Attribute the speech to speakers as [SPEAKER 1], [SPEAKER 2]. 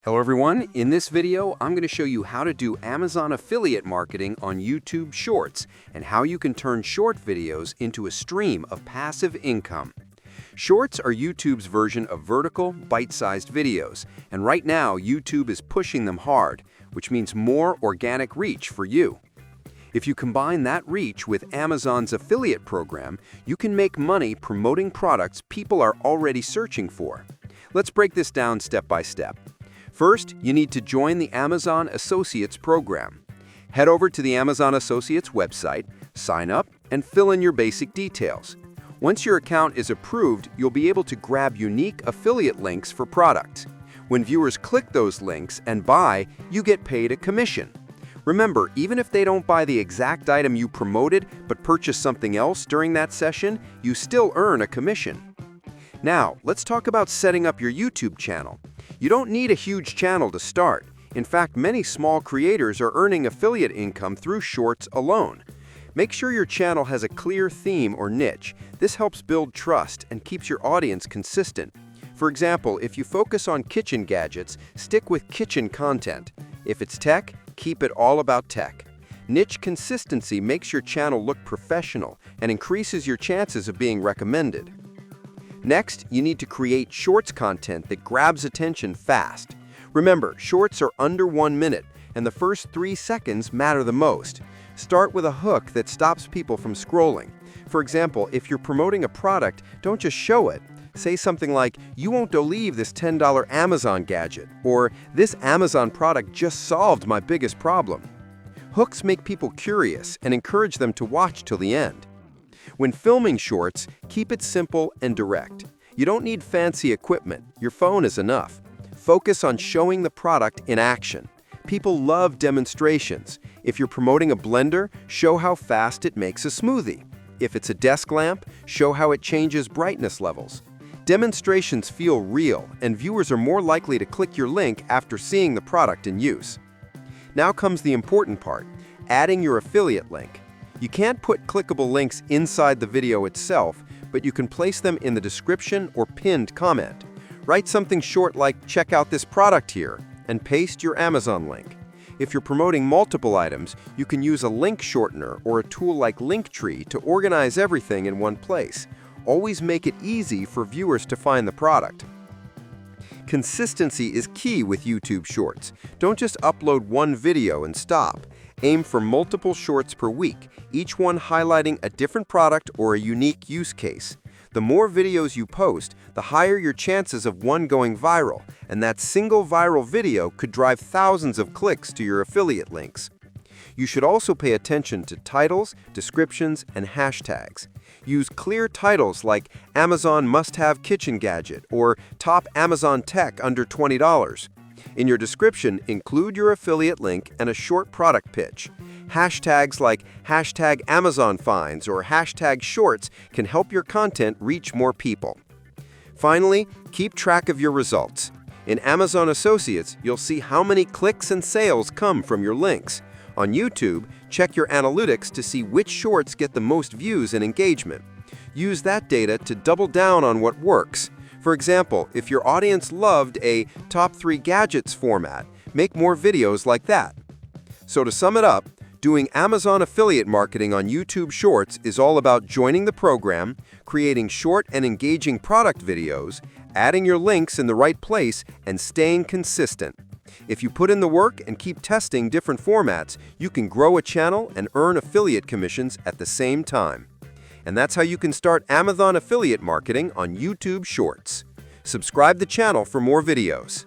[SPEAKER 1] Hello everyone, in this video I'm going to show you how to do Amazon affiliate marketing on YouTube Shorts and how you can turn short videos into a stream of passive income. Shorts are YouTube's version of vertical, bite-sized videos, and right now YouTube is pushing them hard, which means more organic reach for you. If you combine that reach with Amazon's affiliate program, you can make money promoting products people are already searching for. Let's break this down step by step. First, you need to join the Amazon Associates program. Head over to the Amazon Associates website, sign up, and fill in your basic details. Once your account is approved, you'll be able to grab unique affiliate links for products. When viewers click those links and buy, you get paid a commission. Remember, even if they don't buy the exact item you promoted but purchase something else during that session, you still earn a commission. Now, let's talk about setting up your YouTube channel. You don't need a huge channel to start. In fact, many small creators are earning affiliate income through Shorts alone. Make sure your channel has a clear theme or niche. This helps build trust and keeps your audience consistent. For example, if you focus on kitchen gadgets, stick with kitchen content. If it's tech, keep it all about tech. Niche consistency makes your channel look professional and increases your chances of being recommended. Next, you need to create Shorts content that grabs attention fast. Remember, Shorts are under 1 minute, and the first 3 seconds matter the most. Start with a hook that stops people from scrolling. For example, if you're promoting a product, don't just show it. Say something like, "You won't believe this $10 Amazon gadget," or "This Amazon product just solved my biggest problem." Hooks make people curious and encourage them to watch till the end. When filming Shorts, keep it simple and direct. You don't need fancy equipment. Your phone is enough. Focus on showing the product in action. People love demonstrations. If you're promoting a blender, show how fast it makes a smoothie. If it's a desk lamp, show how it changes brightness levels. Demonstrations feel real, and viewers are more likely to click your link after seeing the product in use. Now comes the important part, adding your affiliate link. You can't put clickable links inside the video itself, but you can place them in the description or pinned comment. Write something short like, "Check out this product here," and paste your Amazon link. If you're promoting multiple items, you can use a link shortener or a tool like Linktree to organize everything in one place. Always make it easy for viewers to find the product. Consistency is key with YouTube Shorts. Don't just upload one video and stop. Aim for multiple shorts per week, each one highlighting a different product or a unique use case. The more videos you post, the higher your chances of one going viral, and that single viral video could drive thousands of clicks to your affiliate links. You should also pay attention to titles, descriptions, and hashtags. Use clear titles like "Amazon must-have kitchen gadget" or "Top Amazon tech under $20." In your description, include your affiliate link and a short product pitch. Hashtags like #AmazonFinds or #Shorts can help your content reach more people. Finally, keep track of your results. In Amazon Associates, you'll see how many clicks and sales come from your links. On YouTube, check your analytics to see which shorts get the most views and engagement. Use that data to double down on what works. For example, if your audience loved a top 3 gadgets format, make more videos like that. So to sum it up, doing Amazon affiliate marketing on YouTube Shorts is all about joining the program, creating short and engaging product videos, adding your links in the right place, and staying consistent. If you put in the work and keep testing different formats, you can grow a channel and earn affiliate commissions at the same time. And that's how you can start Amazon affiliate marketing on YouTube Shorts. Subscribe the channel for more videos.